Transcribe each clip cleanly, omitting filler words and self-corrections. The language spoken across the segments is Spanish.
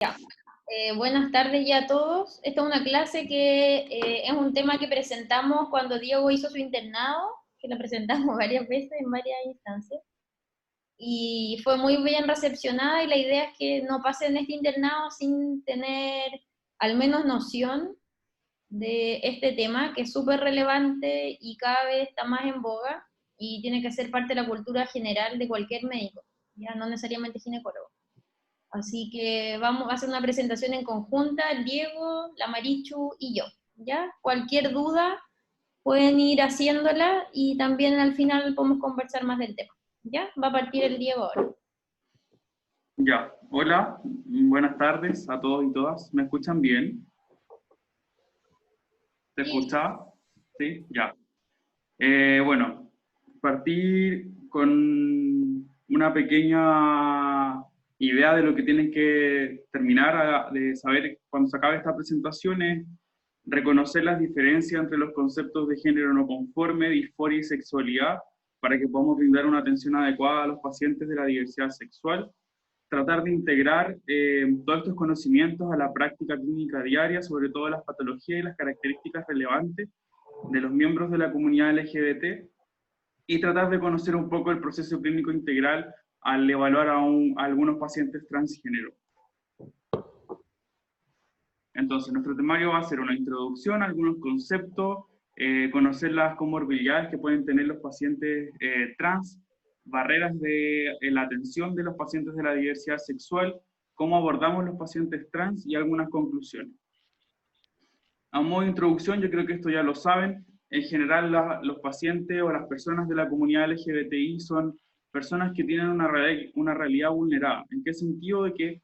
Ya. Buenas tardes ya a todos. Esta es una clase que es un tema que presentamos cuando Diego hizo su internado, que lo presentamos varias veces en varias instancias, y fue muy bien recepcionada y la idea es que no pasen este internado sin tener al menos noción de este tema, que es súper relevante y cada vez está más en boga y tiene que ser parte de la cultura general de cualquier médico, ya no necesariamente ginecólogo. Así que vamos a hacer una presentación en conjunta, el Diego, la Marichu y yo, ¿ya? Cualquier duda pueden ir haciéndola y también al final podemos conversar más del tema, ¿ya? Va a partir el Diego ahora. Ya, hola, buenas tardes a todos y todas. ¿Me escuchan bien? ¿Se Sí. escucha? Sí, ya. Bueno, partir con una pequeña idea de lo que tienen que terminar de saber cuando se acabe esta presentación es reconocer las diferencias entre los conceptos de género no conforme, disforia y sexualidad para que podamos brindar una atención adecuada a los pacientes de la diversidad sexual, tratar de integrar todos estos conocimientos a la práctica clínica diaria, sobre todo las patologías y las características relevantes de los miembros de la comunidad LGBT, y tratar de conocer un poco el proceso clínico integral al evaluar a algunos pacientes transgénero. Entonces, nuestro temario va a ser una introducción, algunos conceptos, conocer las comorbilidades que pueden tener los pacientes trans, barreras de la atención de los pacientes de la diversidad sexual, cómo abordamos los pacientes trans y algunas conclusiones. A modo de introducción, yo creo que esto ya lo saben, en general los pacientes o las personas de la comunidad LGBTI son personas que tienen una realidad vulnerada. ¿En qué sentido? De que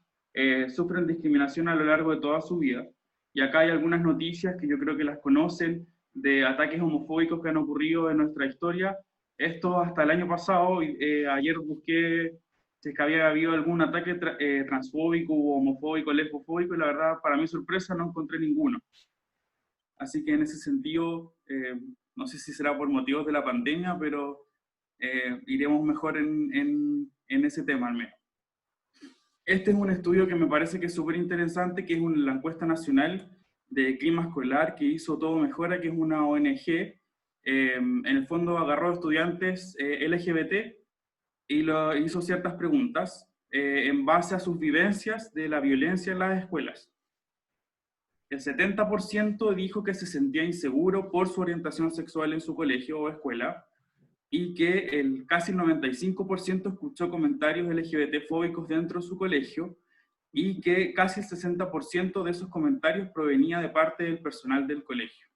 sufren discriminación a lo largo de toda su vida. Y acá hay algunas noticias que yo creo que las conocen, de ataques homofóbicos que han ocurrido en nuestra historia. Esto hasta el año pasado, ayer busqué si es que había habido algún ataque transfóbico, homofóbico, lesbofóbico, y la verdad, para mi sorpresa, no encontré ninguno. Así que en ese sentido, no sé si será por motivos de la pandemia, pero iremos mejor en ese tema al menos. Este es un estudio que me parece que es súper interesante, que es la encuesta nacional de clima escolar que hizo Todo Mejora, que es una ONG. En el fondo agarró estudiantes LGBT y hizo ciertas preguntas en base a sus vivencias de la violencia en las escuelas. El 70% dijo que se sentía inseguro por su orientación sexual en su colegio o escuela, y que casi el 95% escuchó comentarios LGBT-fóbicos dentro de su colegio, y que casi el 60% de esos comentarios provenía de parte del personal del colegio.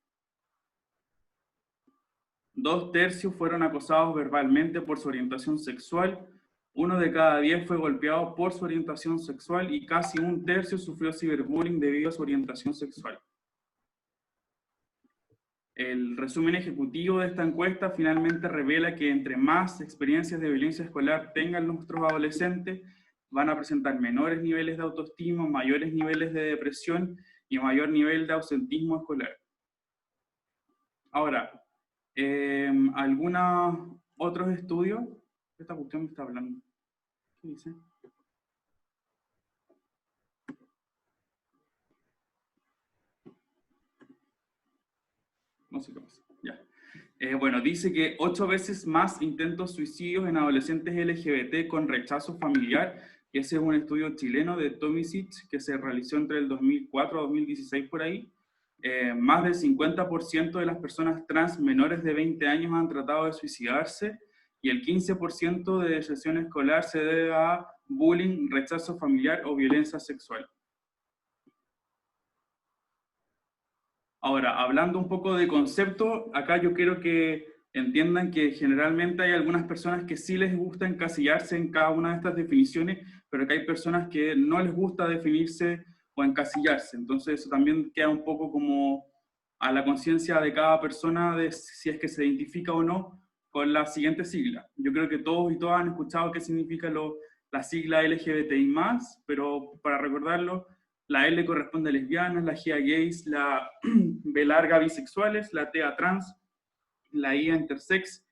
2/3 fueron acosados verbalmente por su orientación sexual, 1 de cada 10 fue golpeado por su orientación sexual y casi 1/3 sufrió ciberbullying debido a su orientación sexual. El resumen ejecutivo de esta encuesta finalmente revela que entre más experiencias de violencia escolar tengan nuestros adolescentes, van a presentar menores niveles de autoestima, mayores niveles de depresión y mayor nivel de ausentismo escolar. Ahora, algunos otros estudios. Esta cuestión me está hablando. ¿Qué dice? No sé qué pasa. Ya. Bueno, dice que 8 veces más intentos suicidios en adolescentes LGBT con rechazo familiar. Ese es un estudio chileno de Tomisic que se realizó entre el 2004 a 2016 por ahí. Más del 50% de las personas trans menores de 20 años han tratado de suicidarse y el 15% de deserción escolar se debe a bullying, rechazo familiar o violencia sexual. Ahora, hablando un poco de concepto, acá yo quiero que entiendan que generalmente hay algunas personas que sí les gusta encasillarse en cada una de estas definiciones, pero que hay personas que no les gusta definirse o encasillarse. Entonces eso también queda un poco como a la conciencia de cada persona de si es que se identifica o no con la siguiente sigla. Yo creo que todos y todas han escuchado qué significa la sigla LGBTI+, pero para recordarlo, la L corresponde a lesbianas, la G a gays, la B larga a bisexuales, la T a trans, la I a intersex,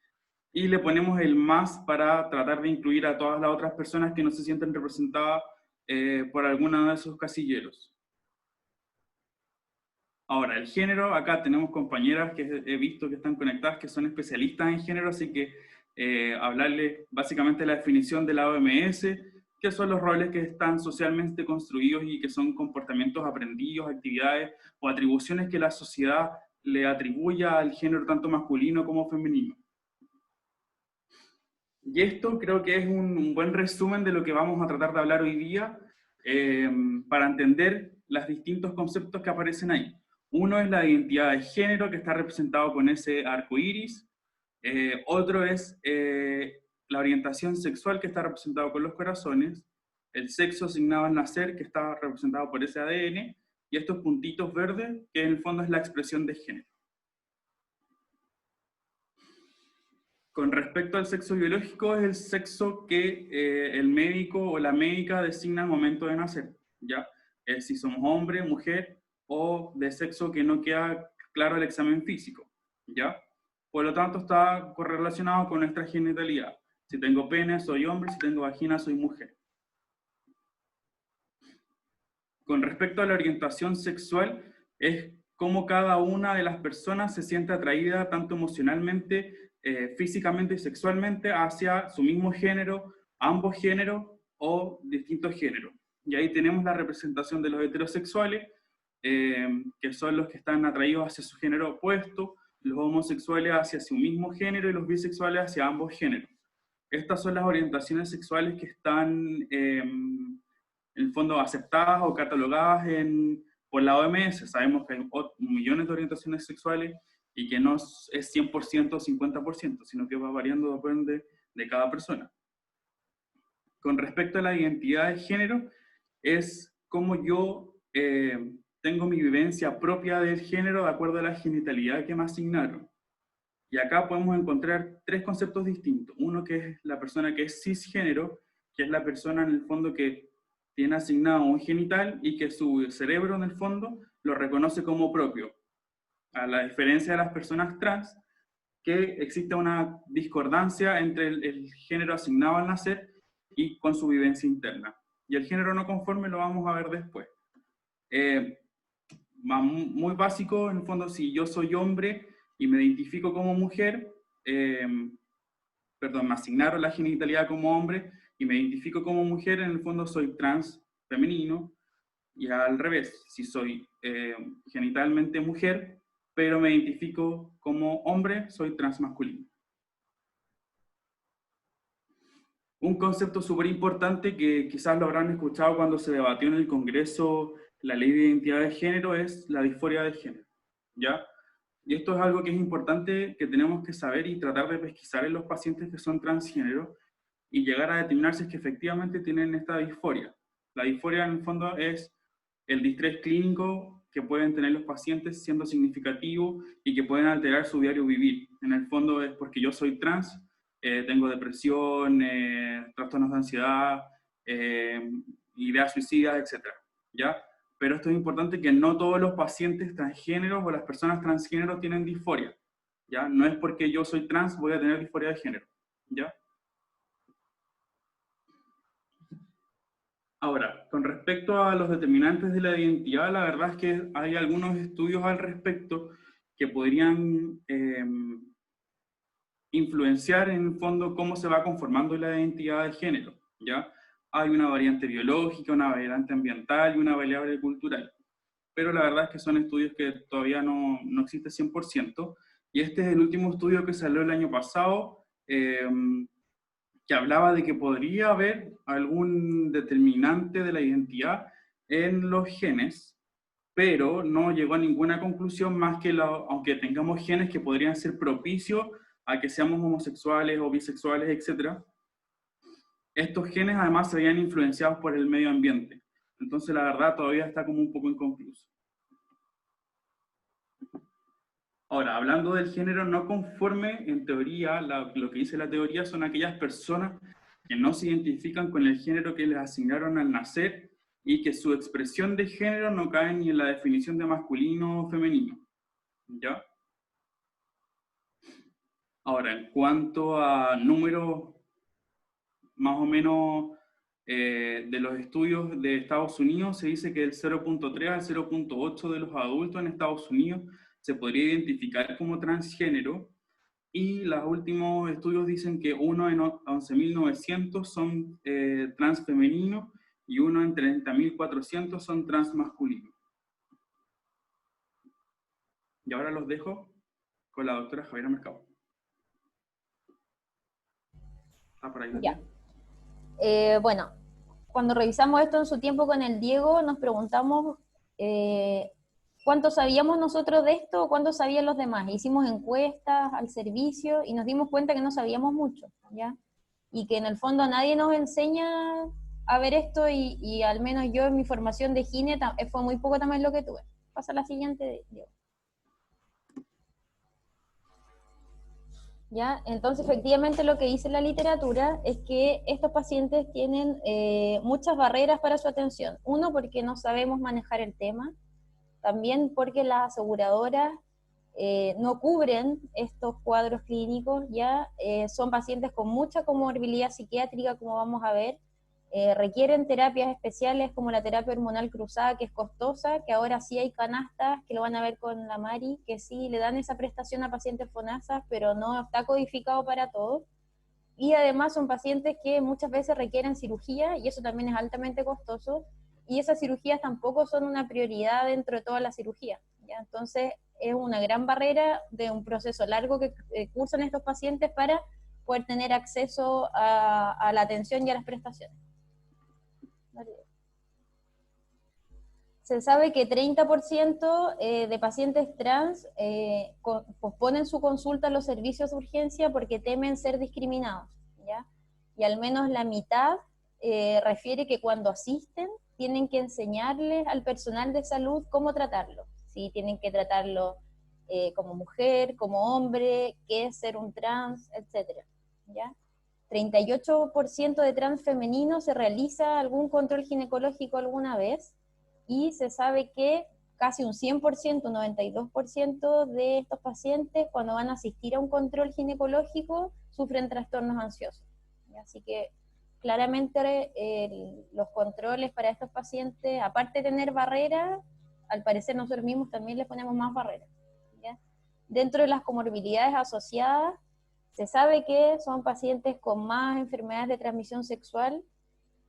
y le ponemos el más para tratar de incluir a todas las otras personas que no se sienten representadas por alguno de esos casilleros. Ahora, el género, acá tenemos compañeras que he visto que están conectadas, que son especialistas en género, así que hablarles básicamente de la definición de la OMS, que son los roles que están socialmente construidos y que son comportamientos aprendidos, actividades o atribuciones que la sociedad le atribuya al género tanto masculino como femenino. Y esto creo que es un buen resumen de lo que vamos a tratar de hablar hoy día para entender los distintos conceptos que aparecen ahí. Uno es la identidad de género, que está representado con ese arco iris. Otro es la orientación sexual, que está representado con los corazones. El sexo asignado al nacer, que está representado por ese ADN. Y estos puntitos verdes, que en el fondo es la expresión de género. Con respecto al sexo biológico, es el sexo que el médico o la médica designa al momento de nacer, ¿ya? Si somos hombre, mujer, o de sexo que no queda claro el examen físico, ¿ya? Por lo tanto, está correlacionado con nuestra genitalidad. Si tengo pene, soy hombre, si tengo vagina, soy mujer. Con respecto a la orientación sexual, es cómo cada una de las personas se siente atraída tanto emocionalmente, físicamente y sexualmente hacia su mismo género, ambos géneros o distintos géneros. Y ahí tenemos la representación de los heterosexuales, que son los que están atraídos hacia su género opuesto, los homosexuales hacia su mismo género y los bisexuales hacia ambos géneros. Estas son las orientaciones sexuales que están en el fondo aceptadas o catalogadas por la OMS. Sabemos que hay millones de orientaciones sexuales y que no es 100% o 50%, sino que va variando, depende de cada persona. Con respecto a la identidad de género, es como yo tengo mi vivencia propia del género de acuerdo a la genitalidad que me asignaron. Y acá podemos encontrar tres conceptos distintos. Uno que es la persona que es cisgénero, que es la persona en el fondo que tiene asignado un genital y que su cerebro en el fondo lo reconoce como propio. A la diferencia de las personas trans, que existe una discordancia entre el género asignado al nacer y con su vivencia interna. Y el género no conforme lo vamos a ver después. Muy básico, en el fondo, si yo soy hombre y me identifico como mujer, me asignaron la genitalidad como hombre y me identifico como mujer, en el fondo soy trans femenino, y al revés, si soy genitalmente mujer, pero me identifico como hombre, soy trans masculino. Un concepto súper importante que quizás lo habrán escuchado cuando se debatió en el Congreso la ley de identidad de género es la disforia de género, ¿ya? Y esto es algo que es importante, que tenemos que saber y tratar de pesquisar en los pacientes que son transgénero y llegar a determinar si es que efectivamente tienen esta disforia. La disforia en el fondo es el distrés clínico que pueden tener los pacientes siendo significativo y que pueden alterar su diario vivir. En el fondo es porque yo soy trans, tengo depresión, trastornos de ansiedad, ideas suicidas, etc. ¿Ya? Pero esto es importante, que no todos los pacientes transgéneros o las personas transgénero tienen disforia, ¿ya? No es porque yo soy trans voy a tener disforia de género, ¿ya? Ahora, con respecto a los determinantes de la identidad, la verdad es que hay algunos estudios al respecto que podrían influenciar en el fondo cómo se va conformando la identidad de género, ¿ya? Hay una variante biológica, una variante ambiental y una variable cultural. Pero la verdad es que son estudios que todavía no existe 100%, y este es el último estudio que salió el año pasado, que hablaba de que podría haber algún determinante de la identidad en los genes, pero no llegó a ninguna conclusión más que, aunque tengamos genes que podrían ser propicios a que seamos homosexuales o bisexuales, etc., estos genes además se veían influenciados por el medio ambiente. Entonces la verdad todavía está como un poco inconcluso. Ahora, hablando del género no conforme, en teoría, lo que dice la teoría son aquellas personas que no se identifican con el género que les asignaron al nacer y que su expresión de género no cae ni en la definición de masculino o femenino, ¿ya? Ahora, en cuanto a números más o menos De los estudios de Estados Unidos se dice que del 0.3 al 0.8 de los adultos en Estados Unidos se podría identificar como transgénero, y los últimos estudios dicen que uno en 11.900 son transfemeninos y uno en 30.400 son transmasculinos. Y ahora los dejo con la doctora Javiera Mercado. ¿Está por ahí? Ya. Bueno, cuando revisamos esto en su tiempo con el Diego, nos preguntamos cuánto sabíamos nosotros de esto o cuánto sabían los demás. Hicimos encuestas al servicio y nos dimos cuenta que no sabíamos mucho, ¿ya? Y que en el fondo nadie nos enseña a ver esto y al menos yo en mi formación de gine fue muy poco también lo que tuve. Pasa la siguiente, Diego. ¿Ya? Entonces, efectivamente, lo que dice la literatura es que estos pacientes tienen muchas barreras para su atención. Uno, porque no sabemos manejar el tema. También porque las aseguradoras no cubren estos cuadros clínicos, ya son pacientes con mucha comorbilidad psiquiátrica, como vamos a ver, requieren terapias especiales como la terapia hormonal cruzada, que es costosa, que ahora sí hay canastas, que lo van a ver con la Mari, que sí le dan esa prestación a pacientes FONASA, pero no está codificado para todos. Y además son pacientes que muchas veces requieren cirugía, y eso también es altamente costoso, y esas cirugías tampoco son una prioridad dentro de toda la cirugía, ¿ya? Entonces es una gran barrera de un proceso largo que cursan estos pacientes para poder tener acceso a la atención y a las prestaciones. Se sabe que 30% de pacientes trans posponen su consulta a los servicios de urgencia porque temen ser discriminados, ¿ya? Y al menos la mitad refiere que cuando asisten tienen que enseñarles al personal de salud cómo tratarlo, ¿sí? Tienen que tratarlo como mujer, como hombre, qué es ser un trans, etc. ¿Ya? 38% de trans femeninos se realiza algún control ginecológico alguna vez, y se sabe que casi un 100%, un 92% de estos pacientes cuando van a asistir a un control ginecológico sufren trastornos ansiosos. Así que claramente los controles para estos pacientes, aparte de tener barreras, al parecer nosotros mismos también les ponemos más barreras, ¿ya? Dentro de las comorbilidades asociadas, se sabe que son pacientes con más enfermedades de transmisión sexual,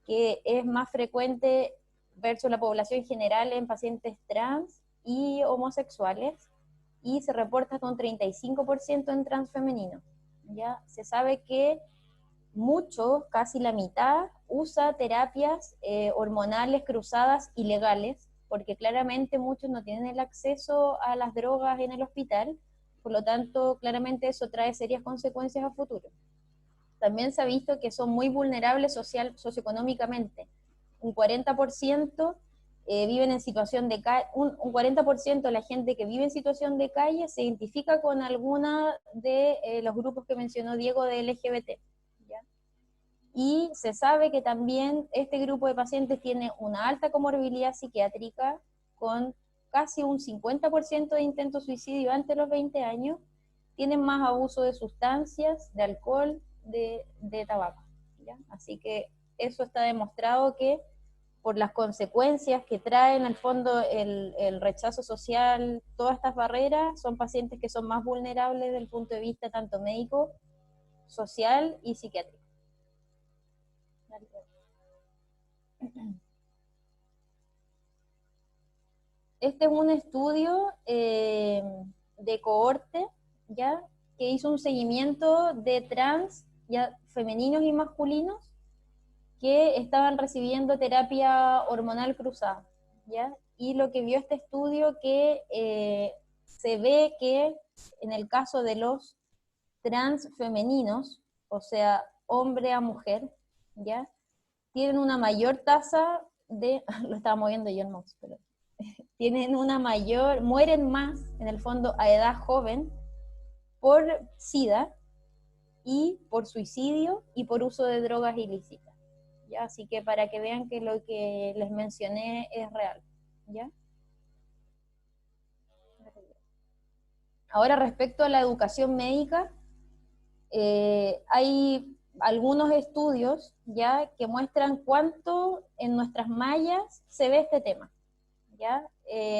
que es más frecuente versus la población general en pacientes trans y homosexuales, y se reporta hasta un 35% en transfemenino. ¿Ya? Se sabe que muchos, casi la mitad, usa terapias hormonales cruzadas ilegales, porque claramente muchos no tienen el acceso a las drogas en el hospital, por lo tanto, claramente eso trae serias consecuencias a futuro. También se ha visto que son muy vulnerables socioeconómicamente. Un 40% viven en situación de calle, un 40% de la gente que vive en situación de calle se identifica con alguna de los grupos que mencionó Diego de LGBT. ¿Ya? Y se sabe que también este grupo de pacientes tiene una alta comorbilidad psiquiátrica, con casi un 50% de intentos de suicidio antes de los 20 años, tienen más abuso de sustancias, de alcohol, de tabaco, ¿ya? Así que eso está demostrado que por las consecuencias que trae en el fondo el rechazo social, todas estas barreras, son pacientes que son más vulnerables desde el punto de vista tanto médico, social y psiquiátrico. Este es un estudio de cohorte, ¿ya? Que hizo un seguimiento de trans, ya femeninos y masculinos, que estaban recibiendo terapia hormonal cruzada, ¿ya? Y lo que vio este estudio que se ve que en el caso de los trans femeninos, o sea, hombre a mujer, ¿ya? Tienen una mayor tasa de, lo estaba moviendo yo el mouse, pero tienen una mayor, mueren más en el fondo a edad joven por SIDA y por suicidio y por uso de drogas ilícitas. ¿Ya? Así que para que vean que lo que les mencioné es real. ¿Ya? Ahora, respecto a la educación médica, hay algunos estudios ya que muestran cuánto en nuestras mallas se ve este tema. ¿Ya?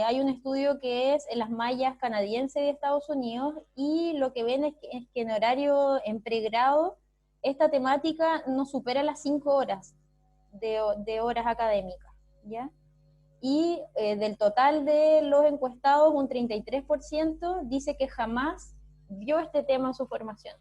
Hay un estudio que es en las mallas canadienses de Estados Unidos y lo que ven es que en horario, en pregrado, esta temática no supera las 5 horas de horas académicas, ¿ya? Y del total de los encuestados, un 33% dice que jamás vio este tema en su formación.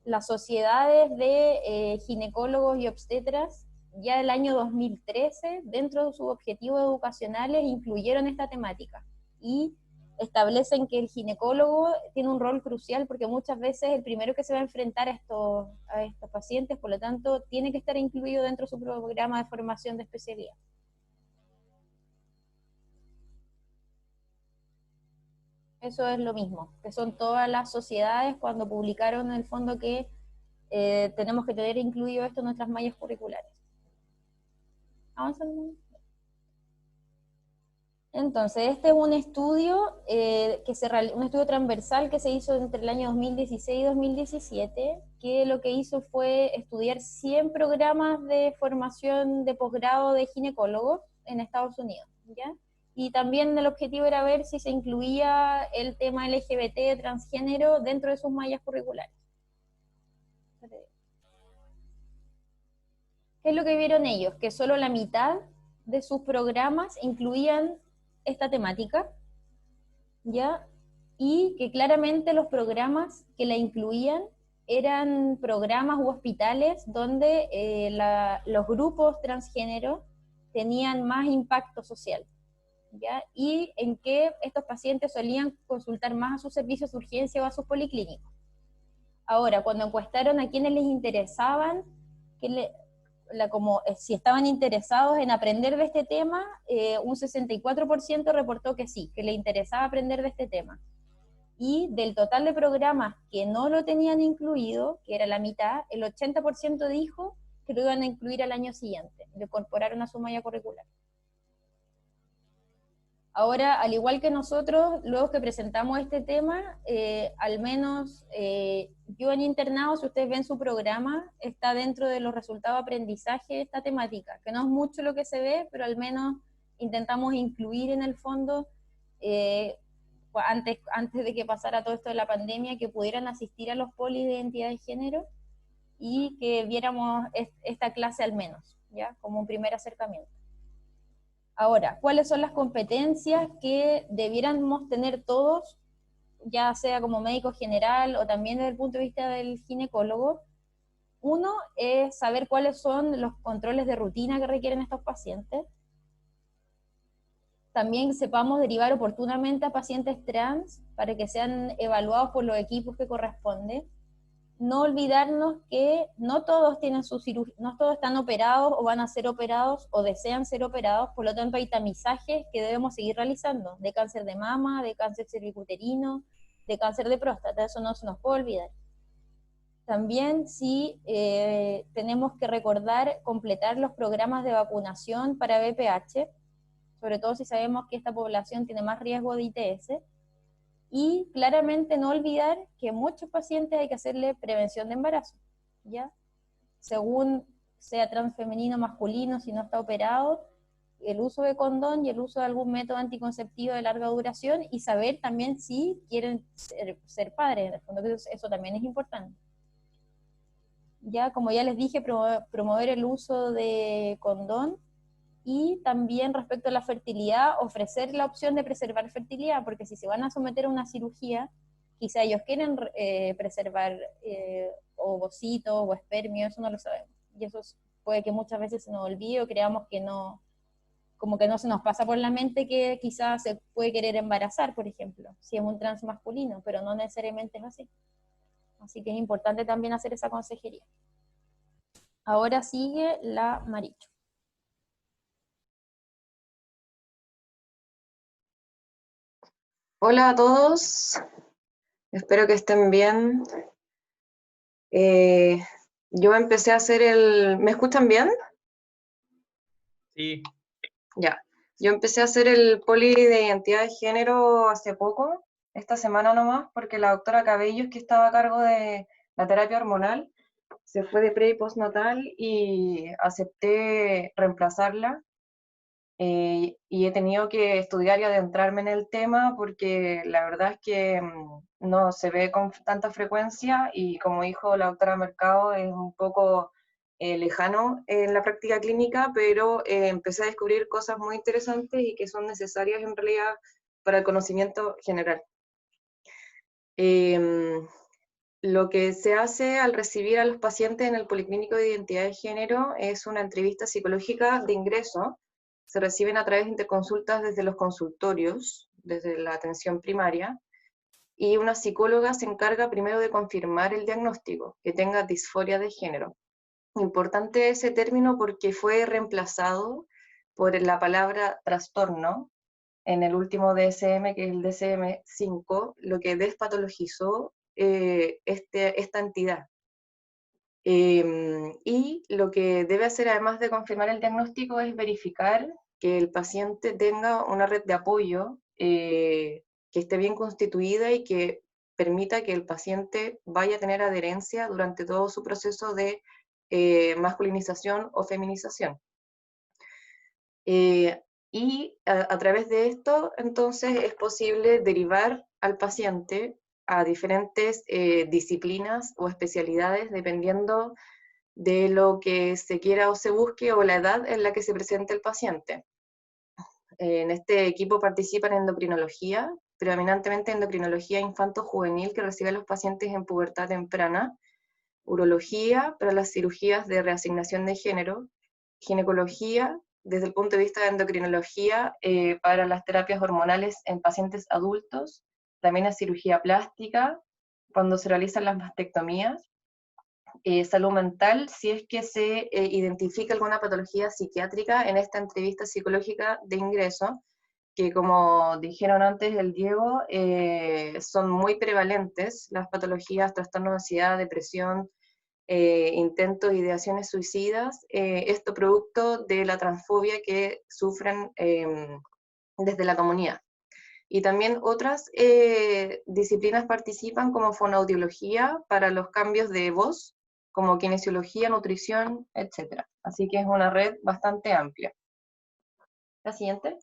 Las sociedades de ginecólogos y obstetras ya el año 2013, dentro de sus objetivos educacionales, incluyeron esta temática y establecen que el ginecólogo tiene un rol crucial porque muchas veces el primero que se va a enfrentar a estos pacientes, por lo tanto, tiene que estar incluido dentro de su programa de formación de especialidad. Eso es lo mismo, que son todas las sociedades cuando publicaron en el fondo que tenemos que tener incluido esto en nuestras mallas curriculares. Avanzando. Entonces, este es un estudio, un estudio transversal que se hizo entre el año 2016 y 2017, que lo que hizo fue estudiar 100 programas de formación de posgrado de ginecólogos en Estados Unidos, ¿ya? Y también el objetivo era ver si se incluía el tema LGBT, transgénero, dentro de sus mallas curriculares. ¿Qué es lo que vieron ellos? Que solo la mitad de sus programas incluían esta temática, ¿ya? Y que claramente los programas que la incluían eran programas u hospitales donde los grupos transgénero tenían más impacto social, ¿ya? Y en que estos pacientes solían consultar más a sus servicios de urgencia o a sus policlínicos. Ahora, cuando encuestaron a quienes les interesaban, si estaban interesados en aprender de este tema, un 64% reportó que sí, que le interesaba aprender de este tema. Y del total de programas que no lo tenían incluido, que era la mitad, el 80% dijo que lo iban a incluir al año siguiente, lo incorporaron a su malla curricular. Ahora, al igual que nosotros, luego que presentamos este tema, al menos yo en internado, si ustedes ven su programa, está dentro de los resultados de aprendizaje esta temática, que no es mucho lo que se ve, pero al menos intentamos incluir en el fondo, antes de que pasara todo esto de la pandemia, que pudieran asistir a los polis de identidad de género y que viéramos esta clase al menos, ¿ya? Como un primer acercamiento. Ahora, ¿cuáles son las competencias que debiéramos tener todos, ya sea como médico general o también desde el punto de vista del ginecólogo? Uno es saber cuáles son los controles de rutina que requieren estos pacientes. También sepamos derivar oportunamente a pacientes trans para que sean evaluados por los equipos que corresponden. No olvidarnos que no todos tienen su cirugía, no todos están operados o van a ser operados o desean ser operados, por lo tanto hay tamizajes que debemos seguir realizando, de cáncer de mama, de cáncer cervicuterino, de cáncer de próstata, eso no se nos puede olvidar. También sí tenemos que recordar completar los programas de vacunación para VPH, sobre todo si sabemos que esta población tiene más riesgo de ITS, y claramente no olvidar que muchos pacientes hay que hacerle prevención de embarazo, ¿ya? Según sea transfemenino o masculino, si no está operado, el uso de condón y el uso de algún método anticonceptivo de larga duración, y saber también si quieren ser padres, en el fondo, que eso también es importante. Ya, como ya les dije, promover el uso de condón, y también respecto a la fertilidad, ofrecer la opción de preservar fertilidad, porque si se van a someter a una cirugía, quizá ellos quieren preservar ovocitos o espermio, eso no lo sabemos. Y eso puede que muchas veces se nos olvide o creamos que no, como que no se nos pasa por la mente que quizás se puede querer embarazar, por ejemplo, si es un trans masculino, pero no necesariamente es así. Así que es importante también hacer esa consejería. Ahora sigue la Maricho. Hola a todos, espero que estén bien. Yo empecé a hacer ¿Me escuchan bien? Sí. Ya. Yo empecé a hacer el poli de identidad de género hace poco, esta semana nomás, porque la doctora Cabellos, que estaba a cargo de la terapia hormonal, se fue de pre y postnatal y acepté reemplazarla. Y he tenido que estudiar y adentrarme en el tema porque la verdad es que no se ve con tanta frecuencia y como dijo la doctora Mercado es un poco lejano en la práctica clínica, pero empecé a descubrir cosas muy interesantes y que son necesarias en realidad para el conocimiento general. Lo que se hace al recibir a los pacientes en el Policlínico de Identidad de Género es una entrevista psicológica de ingreso. Se reciben a través de interconsultas desde los consultorios, desde la atención primaria, y una psicóloga se encarga primero de confirmar el diagnóstico, que tenga disforia de género. Importante ese término porque fue reemplazado por la palabra trastorno en el último DSM, que es el DSM-5, lo que despatologizó esta entidad. Y lo que debe hacer, además de confirmar el diagnóstico, es verificar que el paciente tenga una red de apoyo que esté bien constituida y que permita que el paciente vaya a tener adherencia durante todo su proceso de masculinización o feminización. Y a través de esto, entonces, es posible derivar al paciente a diferentes disciplinas o especialidades, dependiendo de lo que se quiera o se busque o la edad en la que se presente el paciente. En este equipo participan endocrinología, predominantemente endocrinología infanto-juvenil que recibe a los pacientes en pubertad temprana, urología para las cirugías de reasignación de género, ginecología desde el punto de vista de endocrinología para las terapias hormonales en pacientes adultos, también la cirugía plástica cuando se realizan las mastectomías, salud mental si es que se identifica alguna patología psiquiátrica en esta entrevista psicológica de ingreso, que como dijeron antes el Diego, son muy prevalentes las patologías, trastorno de ansiedad, depresión, intentos, ideaciones suicidas, esto producto de la transfobia que sufren desde la comunidad. Y también otras disciplinas participan como fonoaudiología para los cambios de voz, como kinesiología, nutrición, etc. Así que es una red bastante amplia. La siguiente.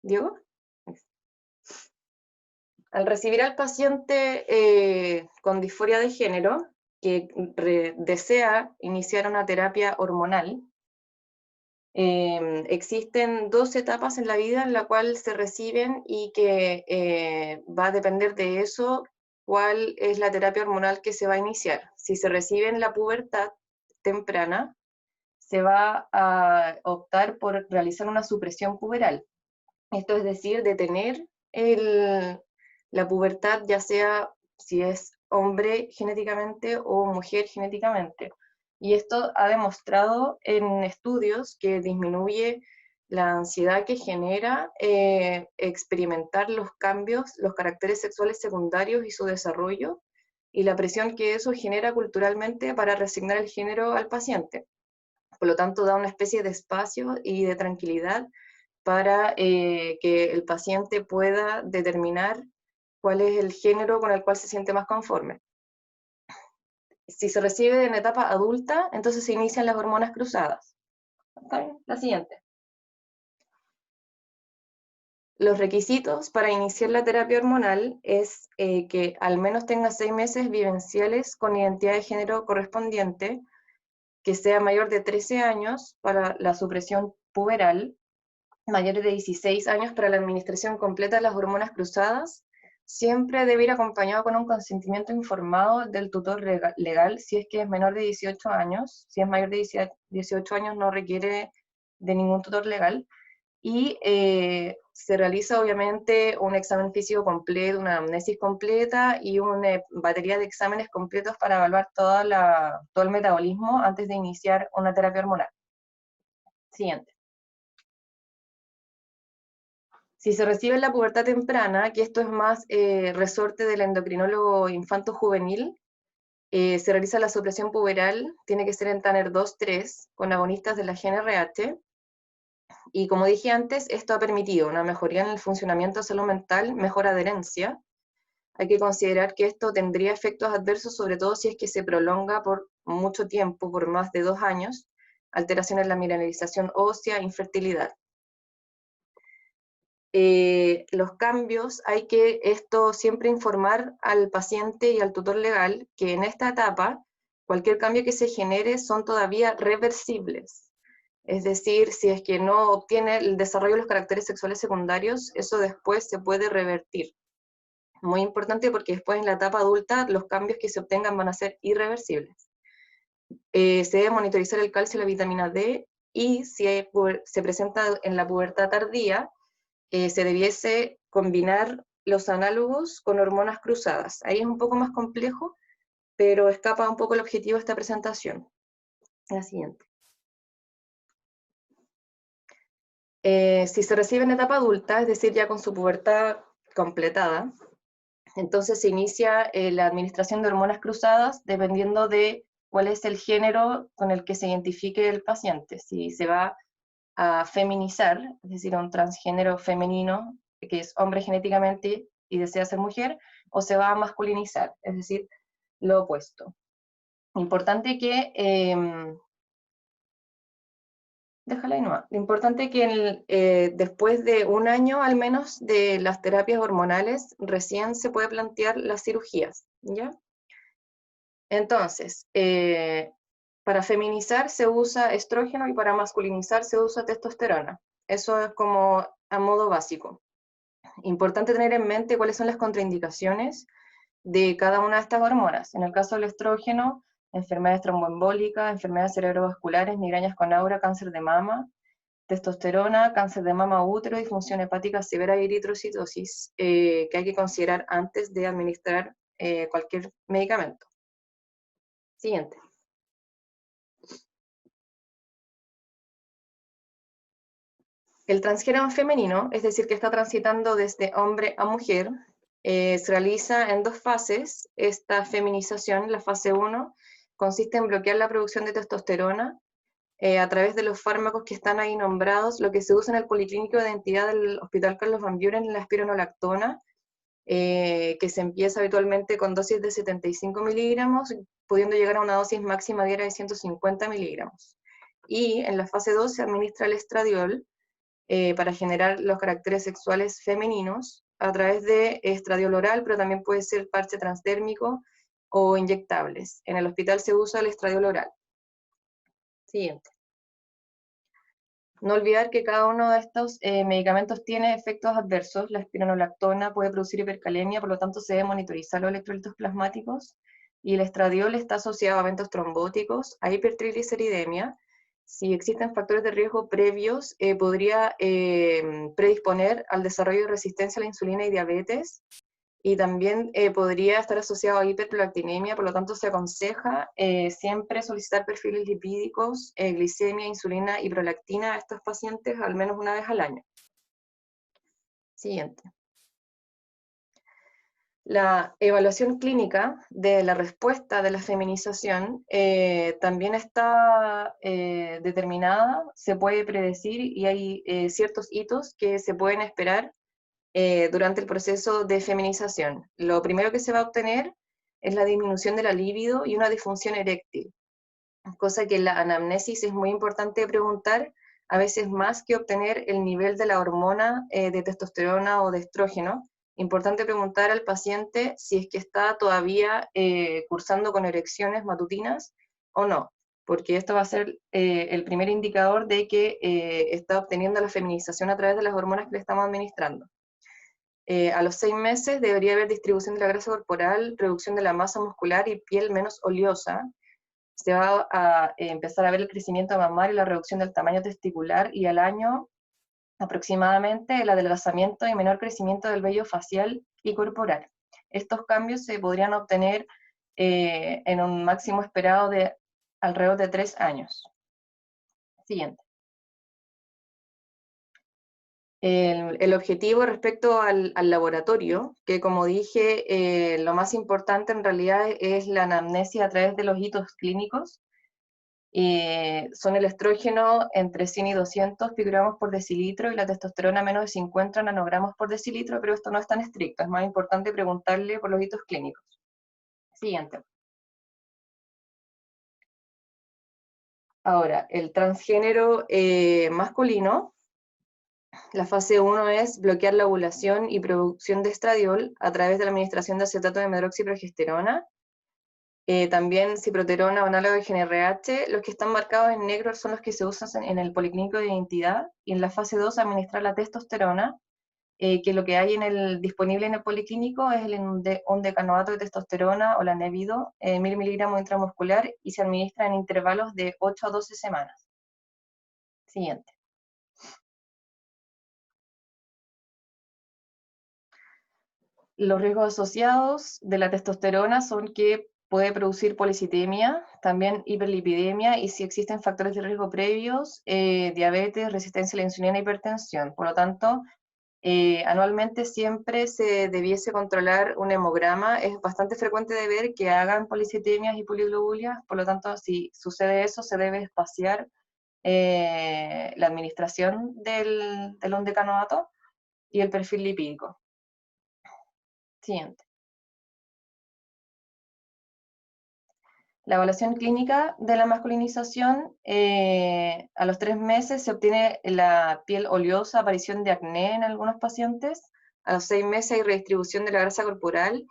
Diego. Al recibir al paciente con disforia de género que desea iniciar una terapia hormonal, existen 2 etapas en la vida en la cual se reciben y que va a depender de eso cuál es la terapia hormonal que se va a iniciar. Si se recibe en la pubertad temprana, se va a optar por realizar una supresión puberal. Esto es decir, detener la pubertad, ya sea si es hombre genéticamente o mujer genéticamente. Y esto ha demostrado en estudios que disminuye la ansiedad que genera experimentar los cambios, los caracteres sexuales secundarios y su desarrollo, y la presión que eso genera culturalmente para reasignar el género al paciente. Por lo tanto, da una especie de espacio y de tranquilidad para que el paciente pueda determinar cuál es el género con el cual se siente más conforme. Si se recibe en etapa adulta, entonces se inician las hormonas cruzadas. ¿Está bien? La siguiente. Los requisitos para iniciar la terapia hormonal es que al menos tenga 6 meses vivenciales con identidad de género correspondiente, que sea mayor de 13 años para la supresión puberal, mayores de 16 años para la administración completa de las hormonas cruzadas, siempre debe ir acompañado con un consentimiento informado del tutor legal si es que es menor de 18 años. Si es mayor de 18 años no requiere de ningún tutor legal. Y se realiza obviamente un examen físico completo, una amnesis completa y una batería de exámenes completos para evaluar todo el metabolismo antes de iniciar una terapia hormonal. Siguiente. Si se recibe en la pubertad temprana, que esto es más resorte del endocrinólogo infanto-juvenil, se realiza la supresión puberal, tiene que ser en Tanner 2-3, con agonistas de la GnRH, y como dije antes, esto ha permitido una mejoría en el funcionamiento de salud mental, mejor adherencia, Hay que considerar que esto tendría efectos adversos, sobre todo si es que se prolonga por mucho tiempo, por más de 2 años, alteraciones en la mineralización ósea, infertilidad. Los cambios, hay que esto siempre informar al paciente y al tutor legal que en esta etapa cualquier cambio que se genere son todavía reversibles. Es decir, si es que no obtiene el desarrollo de los caracteres sexuales secundarios, eso después se puede revertir. Muy importante porque después en la etapa adulta los cambios que se obtengan van a ser irreversibles. Se debe monitorizar el calcio y la vitamina D, y si se presenta en la pubertad tardía, se debiese combinar los análogos con hormonas cruzadas. Ahí es un poco más complejo, pero escapa un poco el objetivo de esta presentación. La siguiente. Si se recibe en etapa adulta, es decir, ya con su pubertad completada, entonces se inicia la administración de hormonas cruzadas dependiendo de cuál es el género con el que se identifique el paciente. Si se va a feminizar, es decir, a un transgénero femenino, que es hombre genéticamente y desea ser mujer, o se va a masculinizar, es decir, lo opuesto. Importante que, déjala ahí nomás, importante que después de 1 año al menos de las terapias hormonales, recién se puede plantear las cirugías, ¿ya? Entonces, para feminizar se usa estrógeno y para masculinizar se usa testosterona. Eso es como a modo básico. Importante tener en mente cuáles son las contraindicaciones de cada una de estas hormonas. En el caso del estrógeno, enfermedades tromboembólicas, enfermedades cerebrovasculares, migrañas con aura, cáncer de mama; testosterona, cáncer de mama, útero, disfunción hepática severa y eritrocitosis, que hay que considerar antes de administrar cualquier medicamento. Siguiente. El transgénero femenino, es decir, que está transitando desde hombre a mujer, se realiza en 2 fases. Esta feminización, la fase 1, consiste en bloquear la producción de testosterona a través de los fármacos que están ahí nombrados, lo que se usa en el Policlínico de Identidad del Hospital Carlos Van Buren, la espironolactona, que se empieza habitualmente con dosis de 75 miligramos, pudiendo llegar a una dosis máxima diaria de 150 miligramos. Y en la fase 2 se administra el estradiol, para generar los caracteres sexuales femeninos a través de estradiol oral, pero también puede ser parche transdérmico o inyectables. En el hospital se usa el estradiol oral. Siguiente. No olvidar que cada uno de estos medicamentos tiene efectos adversos. La espironolactona puede producir hipercalemia, por lo tanto se debe monitorizar los electrolitos plasmáticos, y el estradiol está asociado a eventos trombóticos, a hipertrigliceridemia. Si existen factores de riesgo previos, podría predisponer al desarrollo de resistencia a la insulina y diabetes, y también podría estar asociado a hiperprolactinemia, por lo tanto se aconseja siempre solicitar perfiles lipídicos, glicemia, insulina y prolactina a estos pacientes al menos 1 vez al año. Siguiente. La evaluación clínica de la respuesta de la feminización también está determinada, se puede predecir, y hay ciertos hitos que se pueden esperar durante el proceso de feminización. Lo primero que se va a obtener es la disminución de la libido y una disfunción eréctil, cosa que en la anamnesis es muy importante preguntar, a veces más que obtener el nivel de la hormona de testosterona o de estrógeno. Importante preguntar al paciente si es que está todavía cursando con erecciones matutinas o no, porque esto va a ser el primer indicador de que está obteniendo la feminización a través de las hormonas que le estamos administrando. A los 6 meses debería haber distribución de la grasa corporal, reducción de la masa muscular y piel menos oleosa. Se va a empezar a ver el crecimiento mamario y la reducción del tamaño testicular, y al año aproximadamente el adelgazamiento y menor crecimiento del vello facial y corporal. Estos cambios se podrían obtener en un máximo esperado de alrededor de 3 años. Siguiente. El objetivo respecto al laboratorio, que como dije, lo más importante en realidad es la anamnesia a través de los hitos clínicos. Son el estrógeno entre 100 y 200 picogramos por decilitro y la testosterona menos de 50 nanogramos por decilitro, pero esto no es tan estricto, es más importante preguntarle por los hitos clínicos. Siguiente. Ahora, el transgénero masculino, la fase 1 es bloquear la ovulación y producción de estradiol a través de la administración de acetato de medroxiprogesterona. También ciproterona o análogo de GnRH, los que están marcados en negro son los que se usan en el policlínico de identidad, y en la fase 2 administrar la testosterona, que lo que hay disponible en el policlínico es un decanoato de testosterona o la Nevido, 1000 miligramos intramuscular, y se administra en intervalos de 8 a 12 semanas. Siguiente. Los riesgos asociados de la testosterona son que puede producir policitemia, también hiperlipidemia, y si existen factores de riesgo previos, diabetes, resistencia a la insulina e hipertensión. Por lo tanto, anualmente siempre se debiese controlar un hemograma. Es bastante frecuente de ver que hagan policitemias y poliglobulias, por lo tanto, si sucede eso, se debe espaciar la administración del ondecanoato y el perfil lipídico. Siguiente. La evaluación clínica de la masculinización, a los 3 meses se obtiene la piel oleosa, aparición de acné en algunos pacientes, a los 6 meses hay redistribución de la grasa corporal,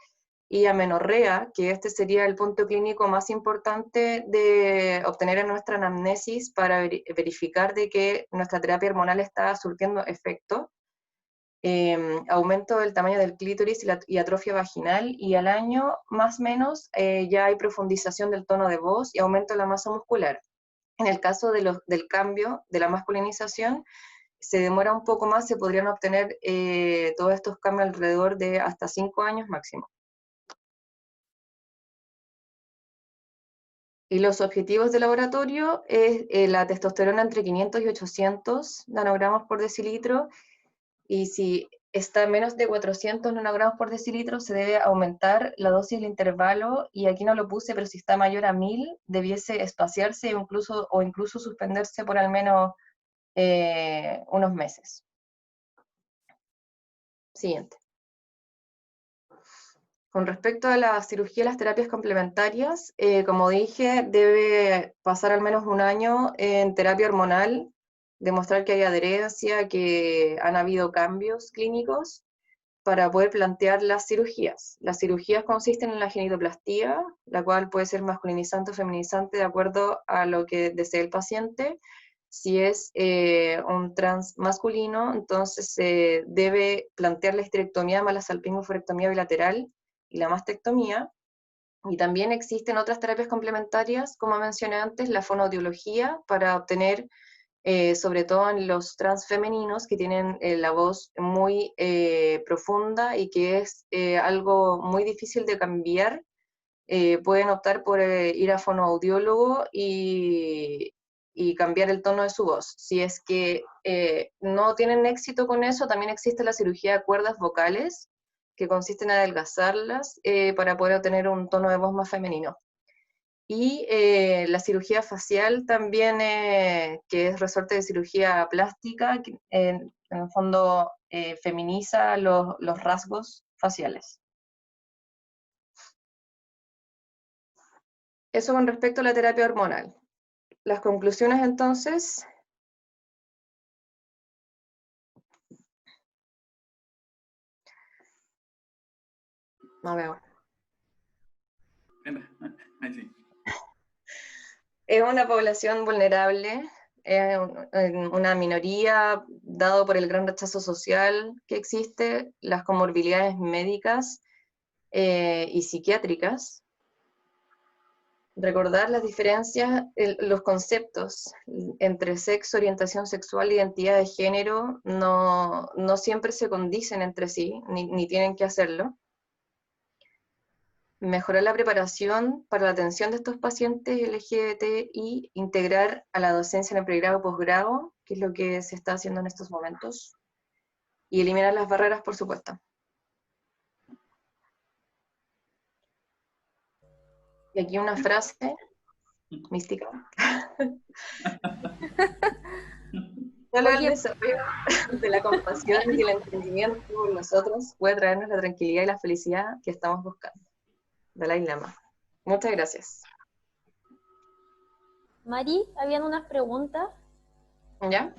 y amenorrea, que este sería el punto clínico más importante de obtener en nuestra anamnesis para verificar de que nuestra terapia hormonal está surtiendo efecto. Aumento del tamaño del clítoris y atrofia vaginal, y al año más o menos ya hay profundización del tono de voz y aumento de la masa muscular. En el caso del cambio de la masculinización, se demora un poco más, se podrían obtener todos estos cambios alrededor de hasta 5 años máximo. Y los objetivos de laboratorio es la testosterona entre 500 y 800 nanogramos por decilitro, y si está menos de 400 nanogramos por decilitro, se debe aumentar la dosis del intervalo, y aquí no lo puse, pero si está mayor a 1000, debiese espaciarse o incluso suspenderse por al menos unos meses. Siguiente. Con respecto a la cirugía y las terapias complementarias, como dije, debe pasar al menos un año en terapia hormonal, demostrar que hay adherencia, que han habido cambios clínicos, para poder plantear las cirugías. Las cirugías consisten en la genitoplastía, la cual puede ser masculinizante o feminizante de acuerdo a lo que desee el paciente. Si es un trans masculino, entonces se debe plantear la histerectomía más la salpingoforectomía bilateral y la mastectomía. Y también existen otras terapias complementarias, como mencioné antes, la fonoaudiología, para obtener, sobre todo en los trans femeninos que tienen la voz muy profunda y que es algo muy difícil de cambiar, pueden optar por ir a fonoaudiólogo y cambiar el tono de su voz. Si es que no tienen éxito con eso, también existe la cirugía de cuerdas vocales, que consiste en adelgazarlas para poder obtener un tono de voz más femenino. Y la cirugía facial también, que es resorte de cirugía plástica, que en el fondo feminiza los rasgos faciales. Eso con respecto a la terapia hormonal. Las conclusiones entonces. No veo. Ahí sí. Es una población vulnerable, es una minoría, dado por el gran rechazo social que existe, las comorbilidades médicas y psiquiátricas. Recordar las diferencias, los conceptos entre sexo, orientación sexual e identidad de género no siempre se condicen entre sí, ni tienen que hacerlo. Mejorar la preparación para la atención de estos pacientes LGBT y integrar a la docencia en el pregrado y posgrado, que es lo que se está haciendo en estos momentos, y eliminar las barreras, por supuesto. Y aquí una frase mística. Solo el Oye, desarrollo de la compasión y el entendimiento por los otros puede traernos la tranquilidad y la felicidad que estamos buscando. Dalai Lama. Muchas gracias. Mari, habían unas preguntas. ¿Ya?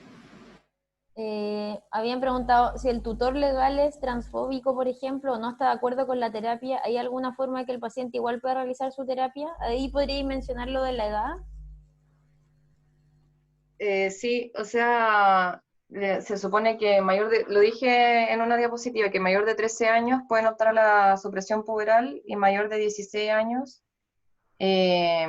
Habían preguntado si el tutor legal es transfóbico, por ejemplo, o no está de acuerdo con la terapia. ¿Hay alguna forma de que el paciente igual pueda realizar su terapia? Ahí podríais mencionar lo de la edad. Sí, o sea, se supone que lo dije en una diapositiva, que mayor de 13 años pueden optar a la supresión puberal y mayor de 16 años eh,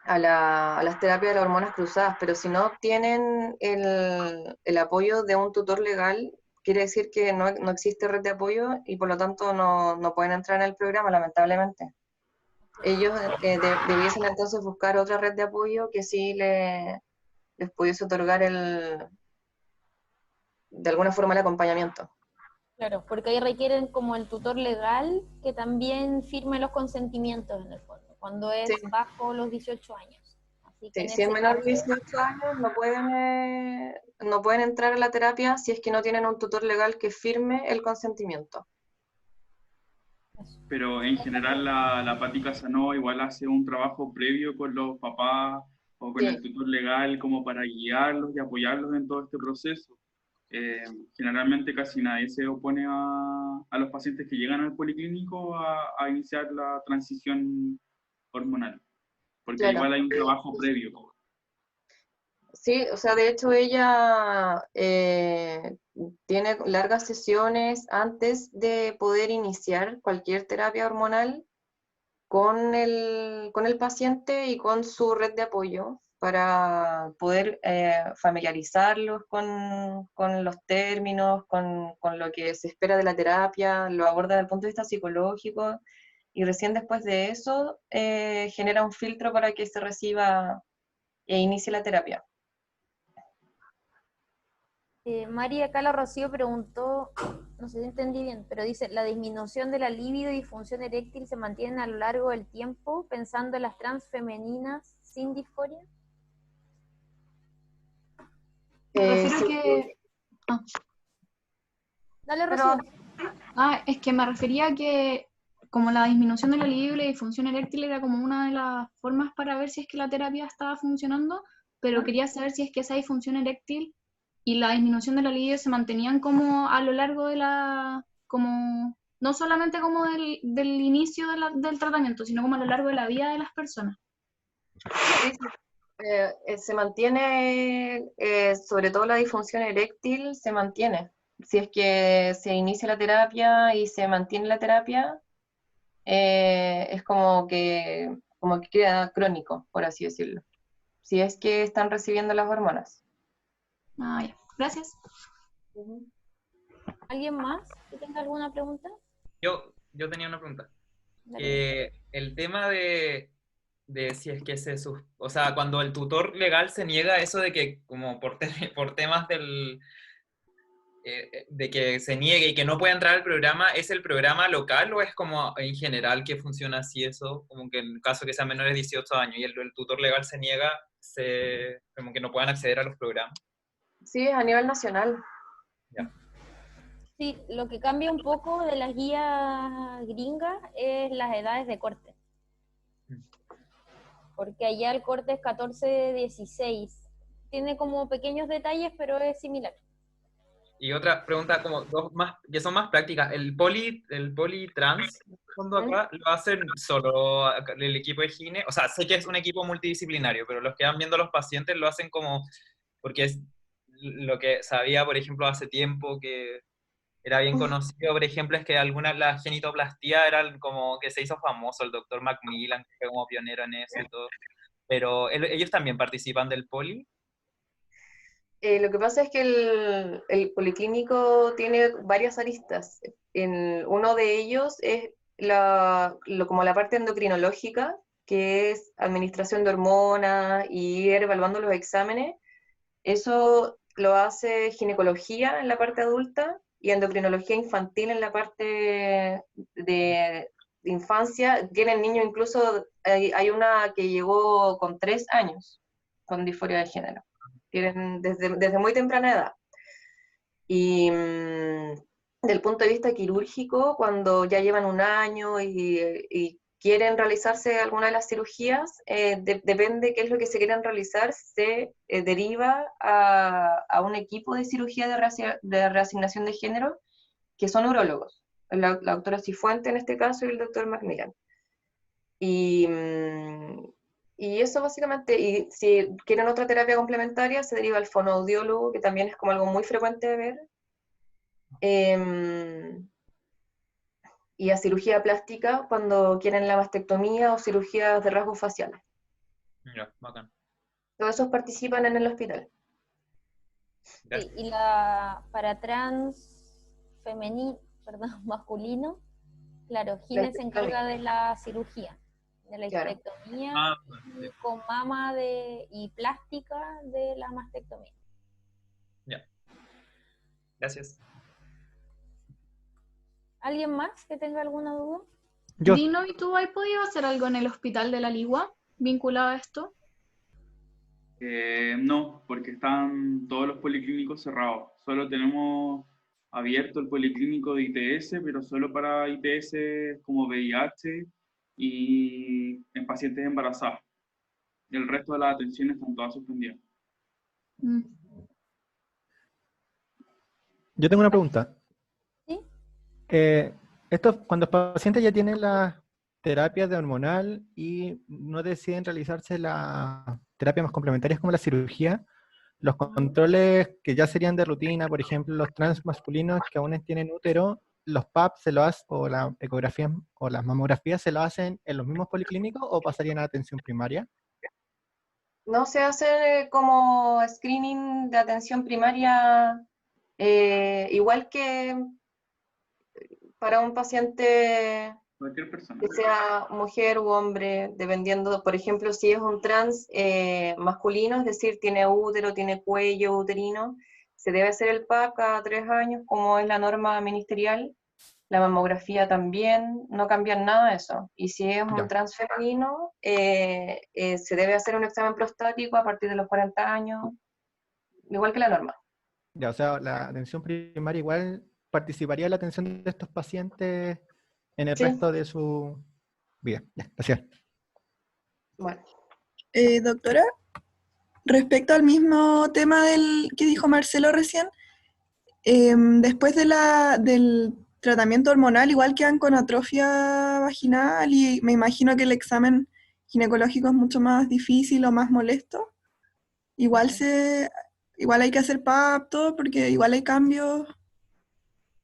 a las terapias de las hormonas cruzadas, pero si no obtienen el apoyo de un tutor legal, quiere decir que no existe red de apoyo y por lo tanto no pueden entrar en el programa, lamentablemente. Ellos debiesen entonces buscar otra red de apoyo que sí les pudiese otorgar de alguna forma el acompañamiento. Claro, porque ahí requieren como el tutor legal que también firme los consentimientos en el fondo, cuando Sí, es bajo los 18 años. Así que sí, en si es ese menor de caso, 18 años no pueden entrar a la terapia si es que no tienen un tutor legal que firme el consentimiento. eso. Pero en general la Pati Casanova igual hace un trabajo previo con los papás o con el Sí, tutor legal como para guiarlos y apoyarlos en todo este proceso. Generalmente casi nadie se opone a los pacientes que llegan al policlínico a iniciar la transición hormonal, porque claro. igual hay un trabajo previo. Sí, o sea, de hecho ella tiene largas sesiones antes de poder iniciar cualquier terapia hormonal con el paciente y con su red de apoyo para poder familiarizarlos con los términos, con lo que se espera de la terapia, lo aborda desde el punto de vista psicológico y recién después de eso genera un filtro para que se reciba e inicie la terapia. María Cala Rocío preguntó, no sé si entendí bien, pero dice, ¿la disminución de la libido y función eréctil se mantiene a lo largo del tiempo pensando en las trans femeninas sin disforia? Me refiero a Sí, que... Ah, Dale, pero Rocío. es que me refería a que como la disminución de la libido y la disfunción eréctil era como una de las formas para ver si es que la terapia estaba funcionando, pero quería saber si es que esa disfunción eréctil y la disminución de la libido se mantenían como a lo largo de como, no solamente como del inicio del tratamiento, sino como a lo largo de la vida de las personas. sí, sí. Se mantiene, sobre todo la disfunción eréctil, se mantiene. Si es que se inicia la terapia y se mantiene la terapia, es como que queda crónico, por así decirlo. Si es que están recibiendo las hormonas. Ah, ya. Gracias. Ujú. ¿Alguien más que tenga alguna pregunta? Yo tenía una pregunta. Dale. El tema de si es que o sea, cuando el tutor legal se niega eso de que como por temas de que se niegue y que no pueda entrar al programa, ¿es el programa local o es como en general que funciona así eso? Como que en caso que sean menores de 18 años y el tutor legal se niega, como que no puedan acceder a los programas. Sí, es a nivel nacional. Ya. Sí, lo que cambia un poco de las guías gringas es las edades de corte. Porque allá el corte es 14-16. Tiene como pequeños detalles, pero es similar. Y otra pregunta, como dos más, que son más prácticas. El poli trans, fondo acá, lo hacen solo el equipo de gine. O sea, sé que es un equipo multidisciplinario, pero los que van viendo a los pacientes lo hacen como, porque es lo que sabía, por ejemplo, hace tiempo que era bien conocido, por ejemplo, es que la genitoplastía era como que se hizo famoso, el doctor Macmillan, que fue como pionero en eso y todo. Pero ellos también participan del poli. Lo que pasa es que el policlínico tiene varias aristas. Uno de ellos es como la parte endocrinológica, que es administración de hormonas y ir evaluando los exámenes. Eso lo hace ginecología en la parte adulta y endocrinología infantil en la parte de infancia. Tienen niños incluso, hay una que llegó con 3 años. con disforia de género. Tienen desde muy temprana edad. Y del punto de vista quirúrgico, cuando ya llevan un año y quieren realizarse alguna de las cirugías, depende qué es lo que se quieran realizar, se deriva a un equipo de cirugía de reasignación de género, que son urólogos, la doctora Cifuente en este caso y el doctor Macmillan. Y eso básicamente, y si quieren otra terapia complementaria, se deriva al fonoaudiólogo, que también es como algo muy frecuente de ver, y a cirugía plástica cuando quieren la mastectomía o cirugías de rasgos faciales. Ya, bacán. Todos esos participan en el hospital. Sí, y para trans masculino, claro, Gine se encarga de la cirugía, de la Claro. histerectomía Sí. y con mama y plástica de la mastectomía. Ya. Gracias. ¿Alguien más que tenga alguna duda? Yo. Dino, ¿y tú has podido hacer algo en el hospital de la Ligua vinculado a esto? No, porque están todos los policlínicos cerrados. Solo tenemos abierto el policlínico de ITS, pero solo para ITS como VIH y en pacientes embarazadas. El resto de las atenciones están todas suspendidas. Yo tengo una pregunta. ¿Sí? Cuando los pacientes ya tienen las terapias de hormonal y no deciden realizarse las terapias más complementarias como la cirugía, los controles que ya serían de rutina, por ejemplo, los trans masculinos que aún tienen útero, los PAP se lo hacen, o la ecografía o las mamografías se lo hacen en los mismos policlínicos o pasarían a atención primaria. No se hace como screening de atención primaria, igual que para un paciente Cualquier persona. que sea mujer u hombre, dependiendo, por ejemplo, si es un trans masculino, es decir, tiene útero, tiene cuello uterino, se debe hacer el PAP cada 3 años, como es la norma ministerial. La mamografía también, no cambian nada de eso. Y si es un trans femenino, se debe hacer un examen prostático a partir de los 40 años, igual que la norma. Ya, o sea, la atención primaria igual participaría en la atención de estos pacientes en el resto de su vida. Ya, gracias. Bueno. Doctora, respecto al mismo tema que dijo Marcelo recién, después del tratamiento hormonal igual quedan con atrofia vaginal y me imagino que el examen ginecológico es mucho más difícil o más molesto. Igual hay que hacer PAP, todo, porque igual hay cambios,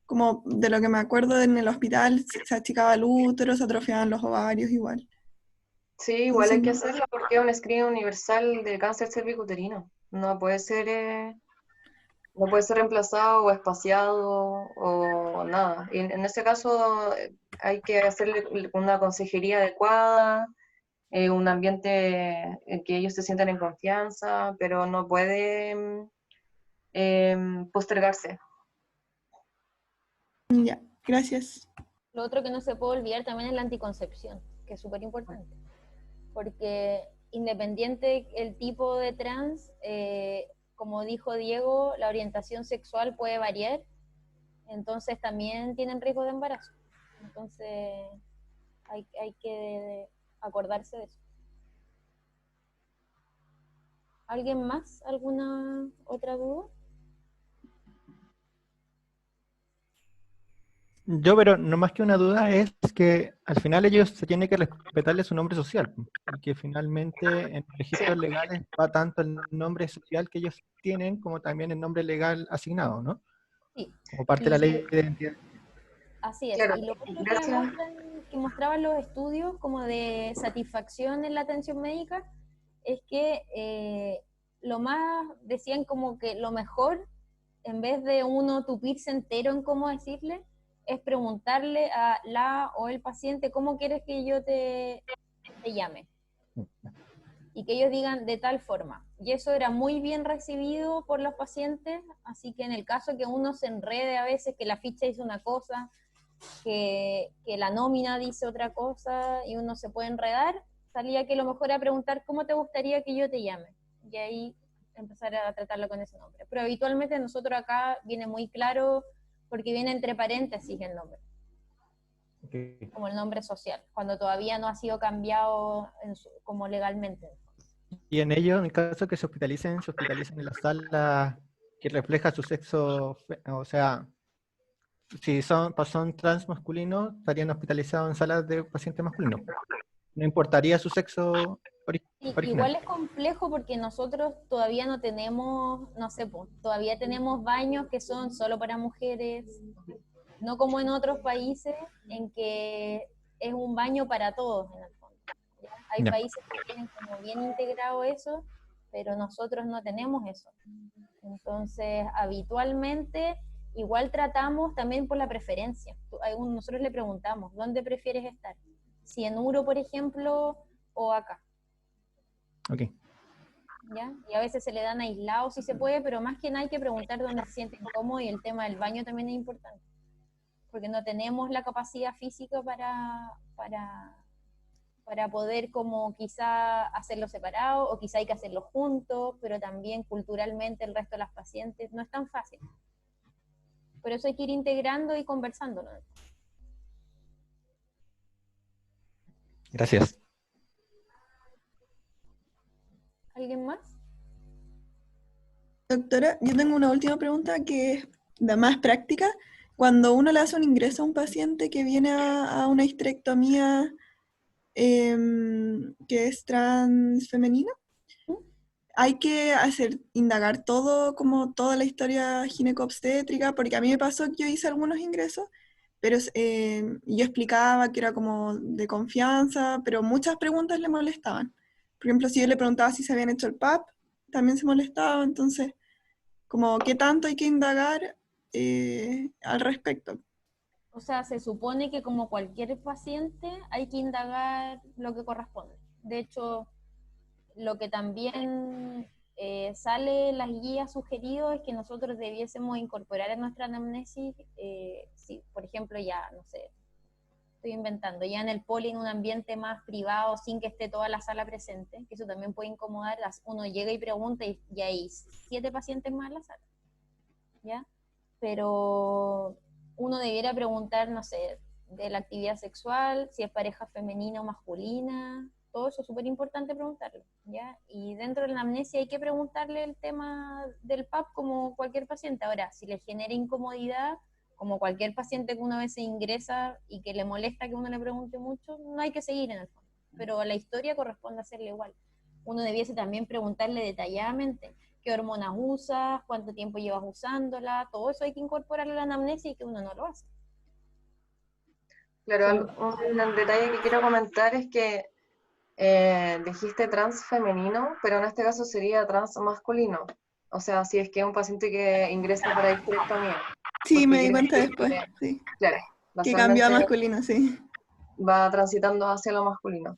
como de lo que me acuerdo en el hospital, se achicaba el útero, se atrofiaban los ovarios igual. Sí, igual hay que hacerlo porque es un screening universal de cáncer cervicuterino. No puede ser reemplazado o espaciado o nada. Y en ese caso hay que hacerle una consejería adecuada, un ambiente en que ellos se sientan en confianza, pero no puede postergarse. Ya, gracias. Lo otro que no se puede olvidar también es la anticoncepción, que es súper importante, porque independiente el tipo de trans, como dijo Diego, la orientación sexual puede variar, entonces también tienen riesgo de embarazo. Entonces hay que acordarse de eso. ¿Alguien más? ¿Alguna otra duda? Yo, pero no más que una duda es que al final ellos se tienen que respetarle su nombre social, porque finalmente en los registros legales va tanto el nombre social que ellos tienen como también el nombre legal asignado, ¿no? Sí. Como parte de la ley de identidad. Así es. Claro. Y lo otro que mostraban los estudios como de satisfacción en la atención médica es que lo más, decían como que lo mejor, en vez de uno tupirse entero en cómo decirle, es preguntarle a la o el paciente cómo quieres que yo te llame. Y que ellos digan de tal forma. Y eso era muy bien recibido por los pacientes, así que en el caso que uno se enrede a veces, que la ficha dice una cosa, que la nómina dice otra cosa, y uno se puede enredar, salía que lo mejor era preguntar cómo te gustaría que yo te llame. y ahí empezar a tratarlo con ese nombre. Pero habitualmente nosotros acá viene muy claro porque viene entre paréntesis el nombre, Ok. como el nombre social, cuando todavía no ha sido cambiado como legalmente. Y en ello, en el caso que se hospitalicen en la sala que refleja su sexo, o sea, si son trans masculinos, estarían hospitalizados en salas de pacientes masculinos. No importaría su sexo original. Igual es complejo porque nosotros todavía no tenemos, no sé, pues, todavía tenemos baños que son solo para mujeres, no como en otros países en que es un baño para todos en el fondo. ¿Ya? Hay Ya. países que tienen como bien integrado eso, pero nosotros no tenemos eso. Entonces, habitualmente, igual tratamos también por la preferencia. Nosotros le preguntamos, ¿dónde prefieres estar? Si en Uro, por ejemplo, o acá. Ok. ¿Ya? Y a veces se le dan aislados si se puede, pero más que nada hay que preguntar dónde se sienten cómodos, y el tema del baño también es importante, porque no tenemos la capacidad física para poder como quizá hacerlo separado, o quizá hay que hacerlo juntos, pero también culturalmente el resto de las pacientes no es tan fácil. Por eso hay que ir integrando y conversándolo. Gracias. ¿Alguien más? Doctora, yo tengo una última pregunta que es la más práctica. Cuando uno le hace un ingreso a un paciente que viene a una histerectomía que es transfemenina, hay que indagar todo, como toda la historia gineco-obstétrica, porque a mí me pasó que yo hice algunos ingresos, pero yo explicaba que era como de confianza, pero muchas preguntas le molestaban. Por ejemplo, si yo le preguntaba si se habían hecho el PAP, también se molestaba, entonces, como qué tanto hay que indagar al respecto. O sea, se supone que como cualquier paciente hay que indagar lo que corresponde. De hecho, lo que también sale en las guías sugeridos es que nosotros debiésemos incorporar en nuestra anamnesis, si, por ejemplo, ya, no sé, estoy inventando, ya en el poli, en un ambiente más privado, sin que esté toda la sala presente, que eso también puede incomodar, uno llega y pregunta y hay 7 pacientes más en la sala, ¿ya? Pero uno debiera preguntar, no sé, de la actividad sexual, si es pareja femenina o masculina, todo eso es súper importante preguntarlo, ¿ya? Y dentro de la amnesia hay que preguntarle el tema del PAP como cualquier paciente. Ahora, si le genera incomodidad, como cualquier paciente que una vez se ingresa y que le molesta que uno le pregunte mucho, no hay que seguir en el fondo. Pero la historia corresponde hacerle igual. Uno debiese también preguntarle detalladamente qué hormonas usas, cuánto tiempo llevas usándola, todo eso hay que incorporarlo a la anamnesia y que uno no lo hace. Claro, un detalle que quiero comentar es que dijiste trans femenino, pero en este caso sería trans masculino. O sea, si es que es un paciente que ingresa para histerectomía. Sí, Porque me di quiere cuenta decir después, que, sí. claro, Que cambió a casualmente masculino, sí. va transitando hacia lo masculino.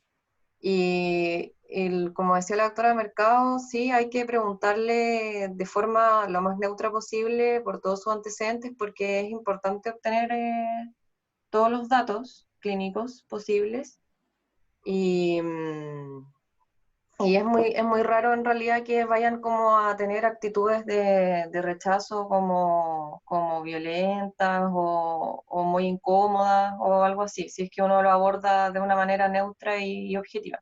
Y como decía la doctora Mercado, sí hay que preguntarle de forma lo más neutra posible por todos sus antecedentes, porque es importante obtener todos los datos clínicos posibles. Y, y es muy raro en realidad que vayan como a tener actitudes de rechazo como violentas o muy incómodas o algo así, si es que uno lo aborda de una manera neutra y objetiva.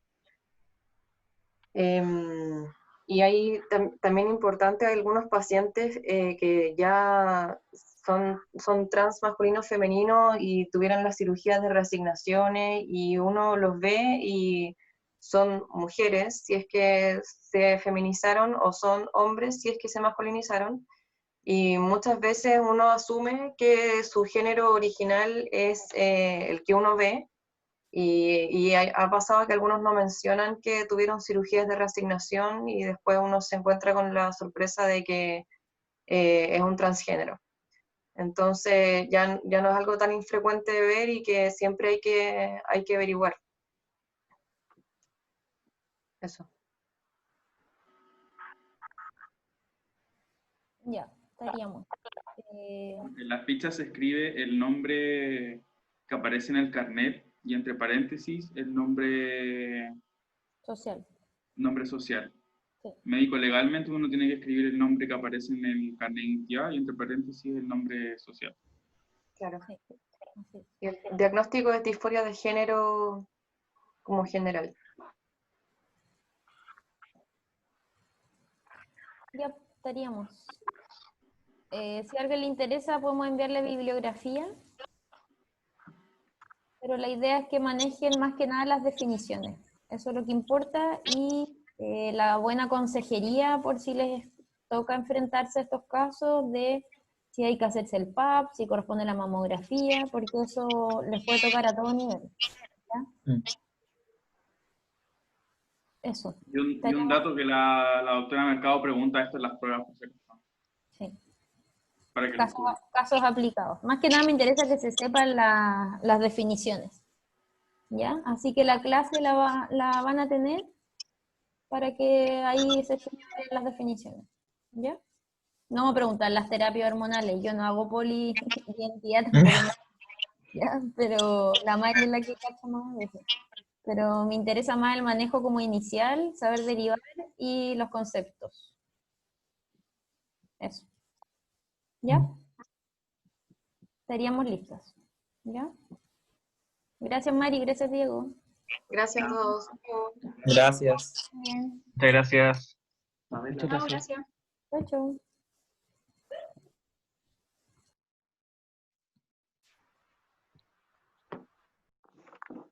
Y hay también importante, hay algunos pacientes que ya son trans masculino femenino y tuvieron las cirugías de reasignaciones y uno los ve y son mujeres si es que se feminizaron o son hombres si es que se masculinizaron. Y muchas veces uno asume que su género original es el que uno ve, y ha pasado que algunos no mencionan que tuvieron cirugías de reasignación y después uno se encuentra con la sorpresa de que es un transgénero. Entonces ya no es algo tan infrecuente de ver y que siempre hay que averiguar. Eso. Ya, estaríamos. En la ficha se escribe el nombre que aparece en el carnet y entre paréntesis el nombre Social. social. Médico legalmente uno tiene que escribir el nombre que aparece en el carnet de identidad y entre paréntesis el nombre social. Claro. Sí. Así. Y el diagnóstico es disforia de género como general. Ya estaríamos. Si a alguien le interesa, podemos enviarle bibliografía, pero la idea es que manejen más que nada las definiciones. Eso es lo que importa, y la buena consejería por si les toca enfrentarse a estos casos de si hay que hacerse el PAP, si corresponde la mamografía, porque eso les puede tocar a todo nivel. ¿Ya? Eso. Y un dato que la doctora Mercado pregunta esto en las pruebas, por si acaso, Sí. para que lo Casos, estudien. casos aplicados. Más que nada me interesa que se sepan las definiciones. ¿Ya? Así que la clase la van a tener para que ahí se echen las definiciones. ¿Ya? No me preguntan las terapias hormonales, yo no hago identidad tampoco, ¿ya? Pero la Mari es la que cacha más de eso. Pero me interesa más el manejo como inicial, saber derivar y los conceptos. Eso. ¿Ya? Estaríamos listos. ¿Ya? Gracias, Mari, gracias, Diego. Gracias a todos. Gracias. Bien. Muchas gracias. Muchas gracias. Chau, chau.